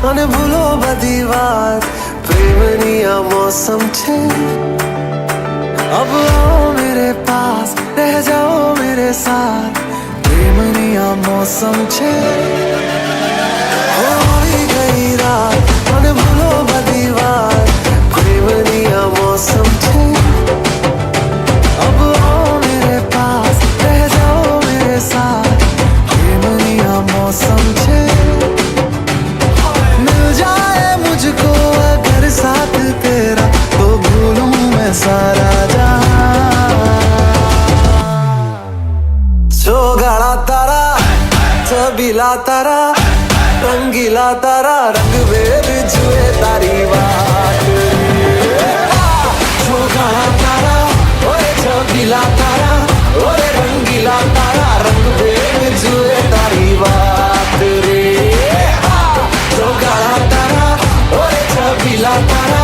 અને ભૂલો બધી વાત પ્રેમની આ મૌસમ છે अब आओ मेरे पास रह जाओ मेरे साथ प्रेमनी आ मौसम छे होई गई रात અને ભૂલો બધી વાત પ્રેમની આ मौसम छे अब आओ मेरे पास रह जाओ मेरे साथ प्रेमनी आ मौसम छे मिल जाए मुझको अगर साथ तेरा तो भूलूं मैं सारा गाड़ा तारा छबीला तारा रंगीला तारा रंग वेर जुए तारी बात जो गाड़ा तारा ओए छबीला तारा ओए रंगीला तारा रंग वेर जुए तारी बात रे जो गाड़ा तारा ओए छबीला तारा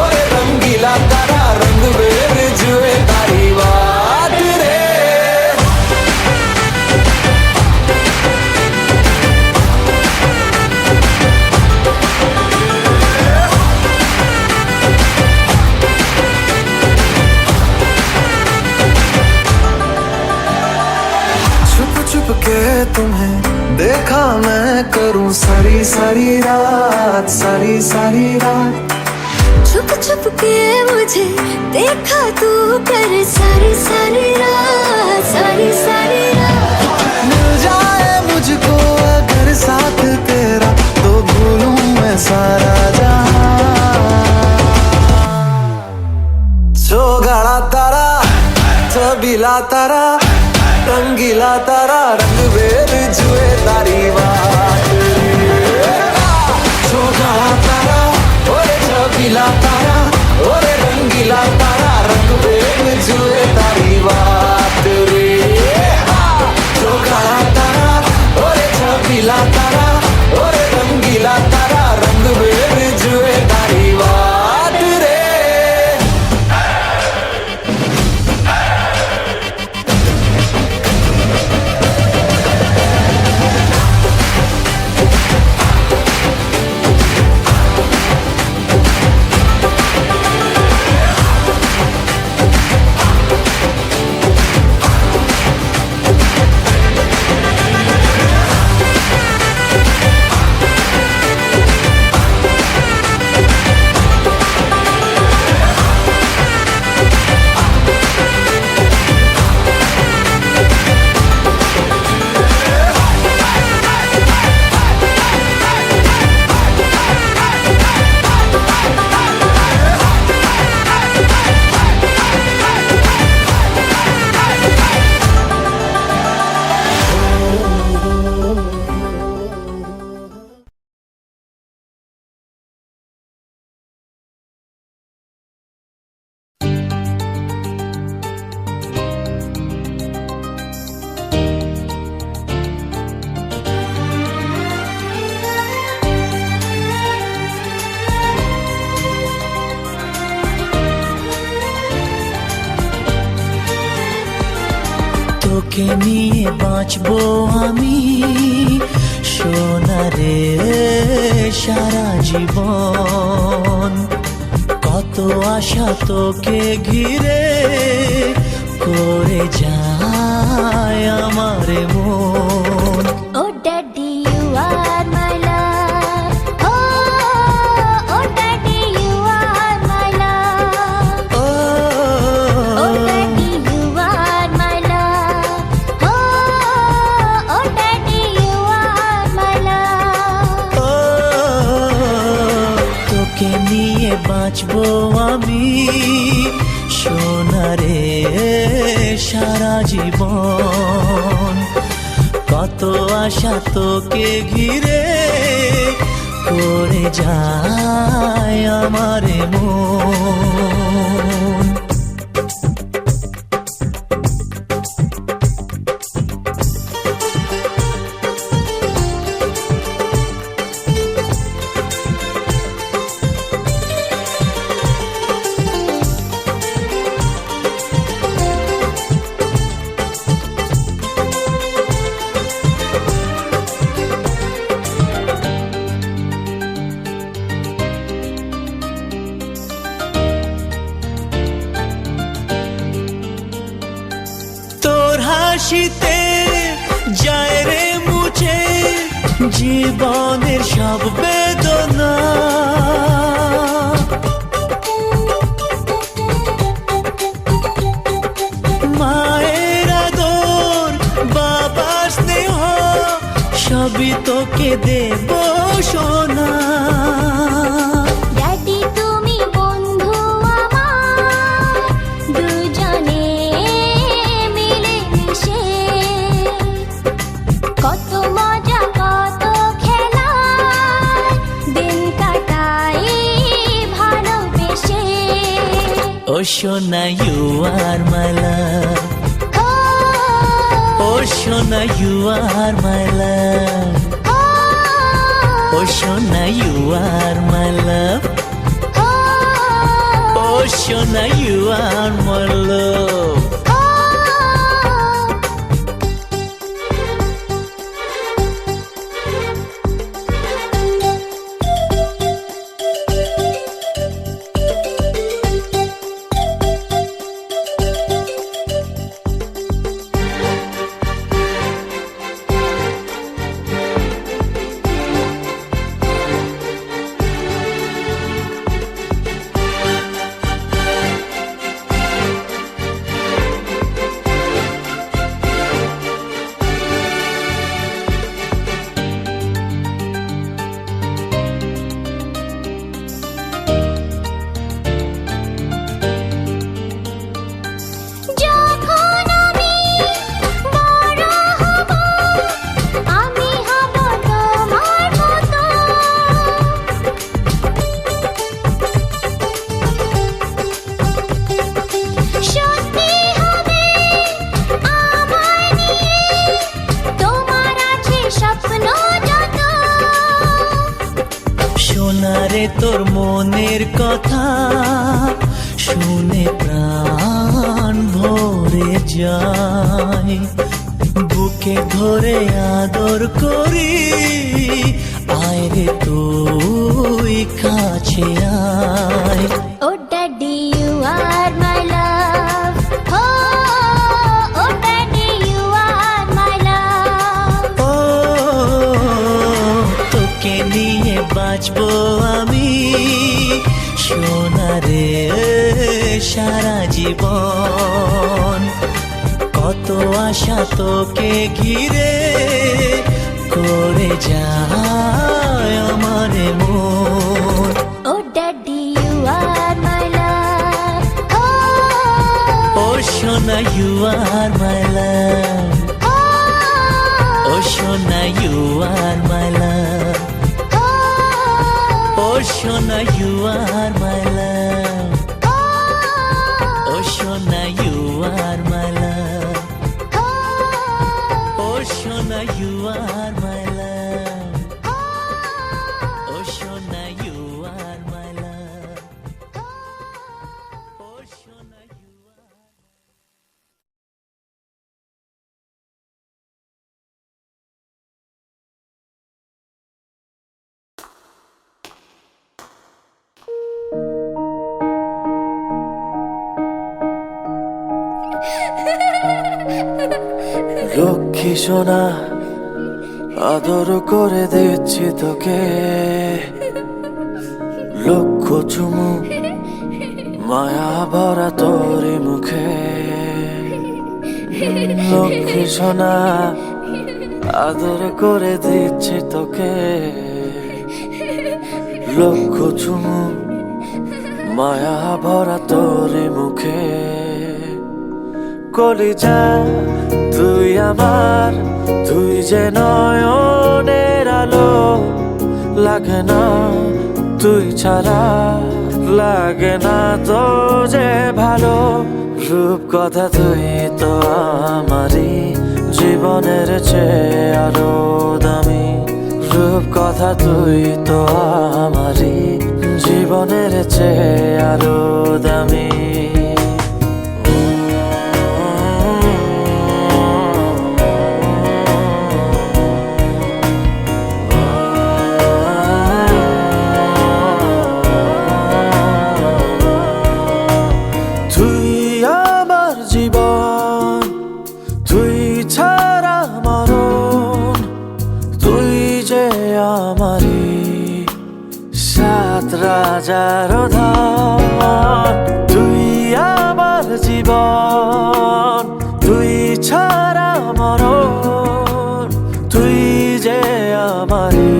ओए रंगीला तारा रंग वेर जुए तारी बात रे के तुम्हें देखा मैं करूं सारी सारी रात सारी सारी रात छुप छुप के मुझे देखा तू कर सारी सारी रात सारी सारी रात मिल जाए मुझको अगर साथ तेरा तो भूलूं मैं सारा जहां जो गाड़ा तारा छबीला तारा रंगीला तारा रंग वेर जुए तारी बात जो गाड़ा तारा ओए छबीला तारा ओए रंगीला तारा रंग वेर जुए तारी बात रे जो गाड़ा तारा ओए छबीला तारा ओए रंगीला तारा रंग वेर जुए तारी बात रे তোকে নিয়ে বাঁচবো আমি সোনারে সারা জীবন কত আশা তোকে ঘিরে করে যায় আমার মন ও daddy you are my love ও daddy you are my love ও daddy you are my love ও daddy you are my love তোকে নিয়ে বাঁচবো আমি সোনারে সারা জীবন কত আশা তোকে ঘিরে করে যায় আমার মন। হাসিতে যায় রে মুছে জীবনের সব বেদনা, মায়ের আদর বাবার স্নেহ সবই তোকে দেব সোনা। Oh Shona, you are my love. Oh Shona, you are my love. Oh Shona, you are my love. Oh Shona, you are my love. সোনারে তোর মনের কথা শুনে প্রাণ ভরে যায়, বুকে ধরে আদর করি আয় রে তুই কাছে আয়। Oh daddy, you are my love. Oh daddy, you are my love. তোকে নিয়ে বাঁচবো আমি সোনারে সারা জীবন কত আশা তোকে ঘিরে করে যায় আমার মন। Oh daddy, you are my love. Oh Shona, you are my love. Oh Shona, you are my love. Oh Shona, you are my love. Oh Shona, you are my love. Oh Shona, you are my love. Oh Shona, you are my love. Oh Shona, you are. Lakshmi সোনা আদর করে দিচ্ছি তোকে, লক্ষ চুমু মায়া ভরা তোর মুখে। লক্ষ্মী সোনা আদর করে দিচ্ছি তোকে, লক্ষ চুমু মায়া ভরা তোর মুখে কলিজা তুই আমার, তুই যে নয়নের আলো, লাগে না তুই ছাড়া, লাগে না তো যে ভালো। রূপ কথা তুই তো আমারই জীবনের চেয়ে আরো দামি, রূপ কথা তুই তো আমারই জীবনের চেয়ে আরো দামি। তুই আমার জীবন, তুই ছাড়া মরণ, তুই যে আমারই সাত রাজার ধন। তুই আমার জীবন, তুই ছাড়া মরণ, তুই যে আমারই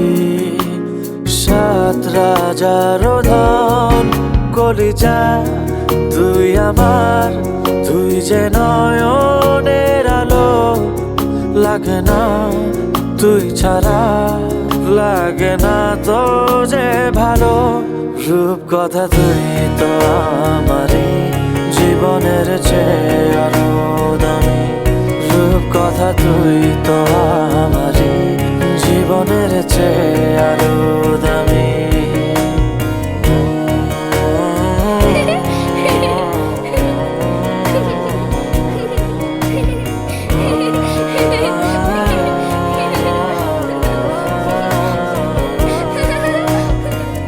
সাত রাজার ধন। কলিজা তুই আমার, তুই যে নয়নের আলো, লাগে না তুই ছাড়া, লাগে না তো যে ভালো। রূপ কথা তুই তো আমারই জীবনের চেয়ে আরো দামি, রূপ কথা তুই তো আমারই জীবনের চেয়ে আরো দামি।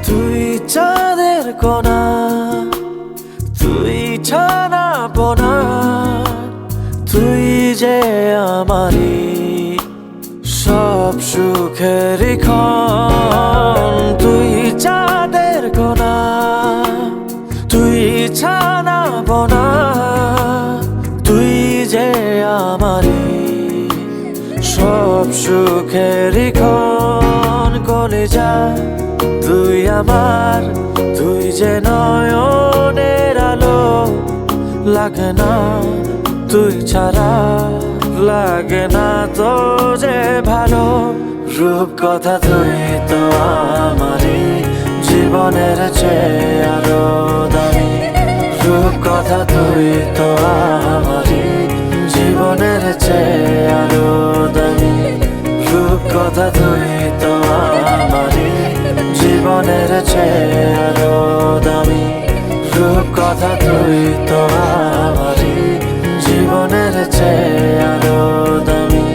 তুই চাঁদের কোনা, তুই ছানা পোনা, তুই যে আমারই সব সুখের ক্ষণ। তুই চাঁদের কোনা, তুই ছানা পোনা, তুই যে আমারই সব সুখের ক্ষণ। কলিজা তুই আমার, তুই যে নয়নের আলো, লাগে না তুই ছাড়া, লাগে না তো যে ভালো। রূপ কথা তুই তো আমারই জীবনের চেয়ে আরো দামি, রূপ কথা তুই তো আমারই জীবনের চেয়ে আরো দামি, রূপ কথা তুই তো আমারই জীবনের চেয়ে আরো দামি, রূপ কথা তুই তো আমারই জীবনের চেয়ে আরো দামি।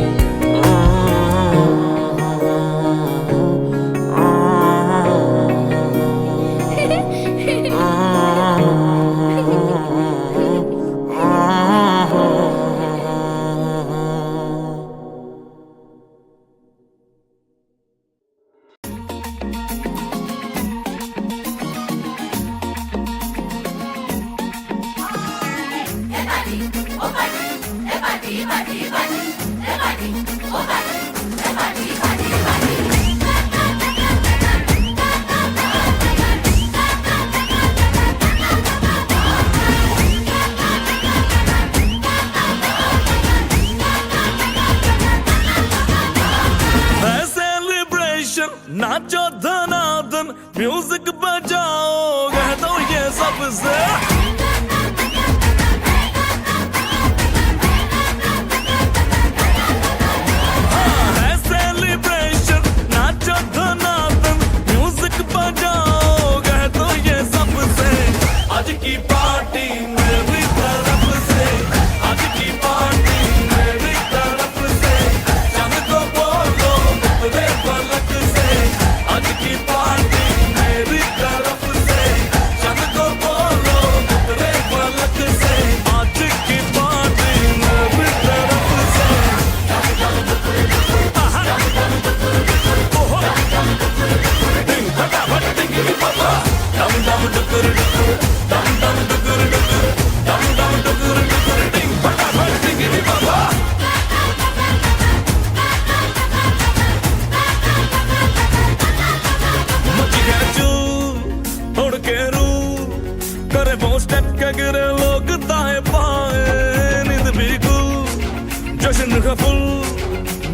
नाचो धनाधन म्यूजिक बजाओ, कह दो ये सबसे। है सेलिब्रेशन, नाचो धनाधन म्यूजिक बजाओ, कह दो ये सबसे। आज की पार्टी मेरी तरफ से, आज की पार्टी मेरी तरफ से। चंद को बोलो उतरे पलक से, आज की पार्टी मेरी तरफ से। चंद को बोलो उतरे पलक से, आज की पार्टी मेरी तरफ से। ओहो डिंग फटाफट डिंगी पापा, डम डम डुकुर डुकुर, डम डम डुकुर डुकुर, डम डम डुकुर डुकुर, डिंग फटाफट डिंगी पापा। मची है चूर उड़ के रूर, करे वो स्टेप के गिरे लोग दाएं बाएं नींद भी गुल जश्न का फुल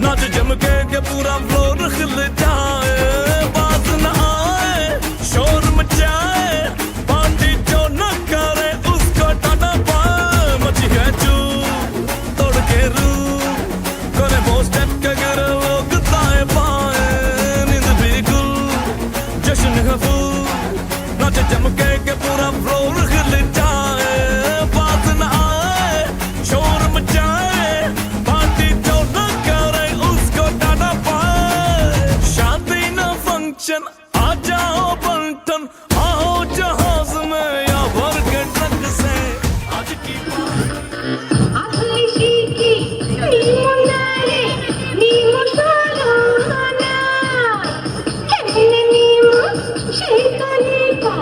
नाच जम के पूरा फ्लोर खिल जाए बात न आए शोर मचाए पार्टी जो न करे उसको टाटा पाए मची है चू तोड़ के रू करे वो स्टेप के गिरे लोग दाएं बाएं नींद भी गुल जश्न का फुल नाच जम के पूरा फ्लोर खिल जाए बात न आए शोर मचाए पार्टी जो न करे उसको टाटा पाए शादी न फंक्शन आ जाओ बंटन आओ जहाज में या भर के ट्रक से आज की আহলিশিকি নিমুনারে নিমুসালানা হেনে নিমু সেই তলিকা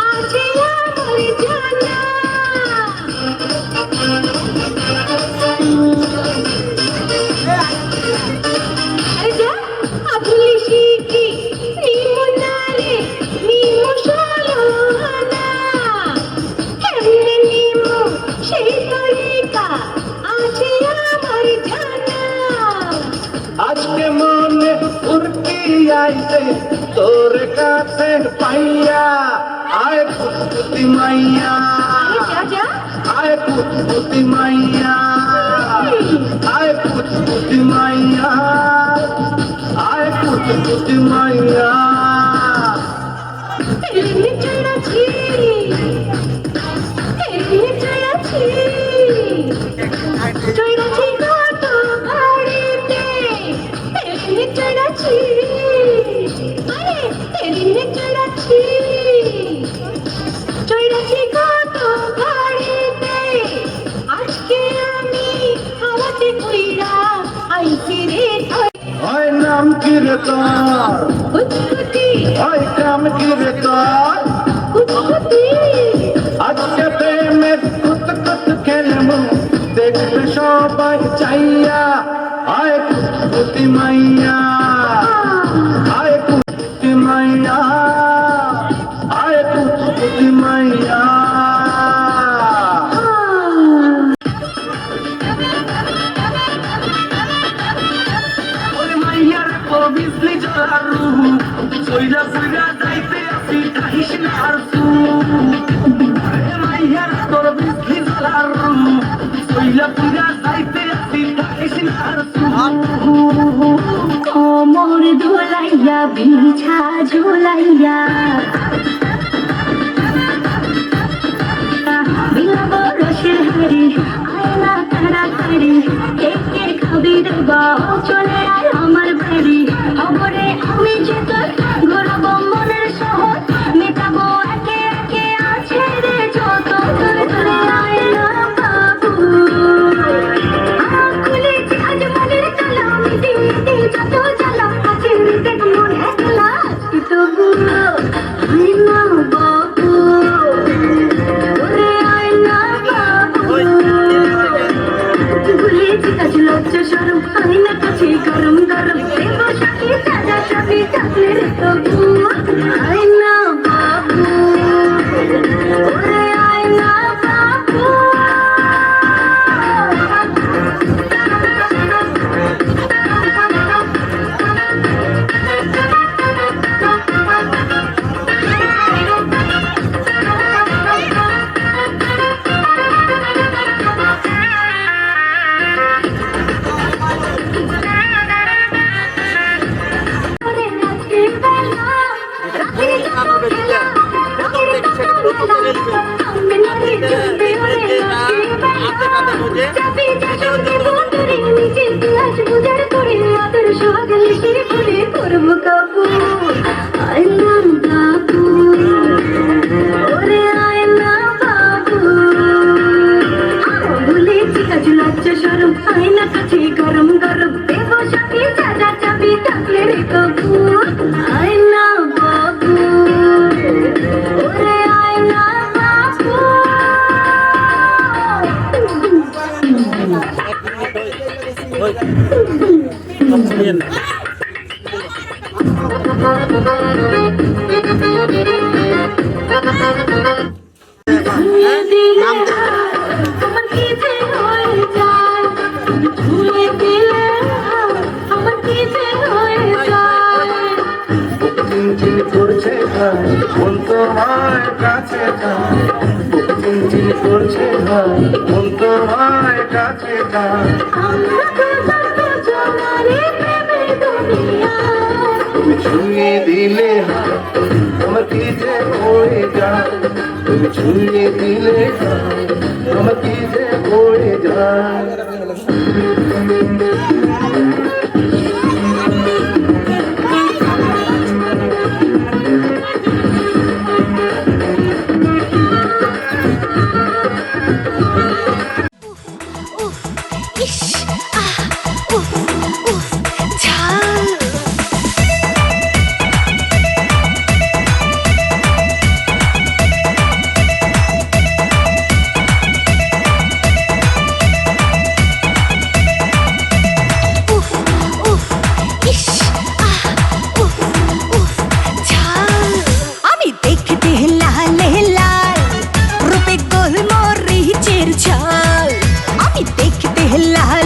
আছে আমার জানা আরে আহলিশিকি নিমুনারে নিমুসালানা হেনে নিমু সেই তলিকা আছে আমার জানা আজকে মনে উর্কি আইতে তোর কাছে পাইয়া আয় কুতকুতি মাইয়া যা যা আয় কুতকুতি মাইয়া আয় কুতকুতি মাইয়া আয় কুতকুতি মাইয়া এমনি চড়াছি চড়াছি কত ঘড়িতে এমনি চড়াছি আরে এমনি চড়াছি চড়াছি কত ঘড়িতে আজকে আমি হাওয়াতে কইরা আইছি রে হয় নাম কি রে তোর কুচকুচি হয় কাম কি রে তোর কুচকুচি আজকে প্রেমের কুতকুত খেলবো দেখবে সবাই চাইয়া আয় কুতকুতি মাইয়া আয় কুতকুতি মাইয়া আয় কুতকুতি মাইয়া ওরে মাইয়ার কবিসলি জলারু সইরা সইরা যাইতে আসি কাহিস না আর সু ওরে মাইয়ার কবিসলি জলারু সইরা সইরা যাইতে আসি কাহিস না আর সু কোমর দোলাইয়া বিছা ঝোলাইয়া কাছে যায় চিনচিন করছে ভাই মন তোমায় কাছে যায় আমরা দুজনারে প্রেমের দুনিয়ায় তুমি ছুঁয়ে দিলে হাত আমার কি যে হয়ে যায় তুমি ছুঁয়ে দিলে হাত আমার কি যে হয়ে যায় উফ ইস আহ উফ উফ ঝাল উফ উফ ইস আহ উফ উফ ঝাল আমি দেখতে লাল লাল রূপে গোলমরিচের ঝাল আমি দেখতে লাল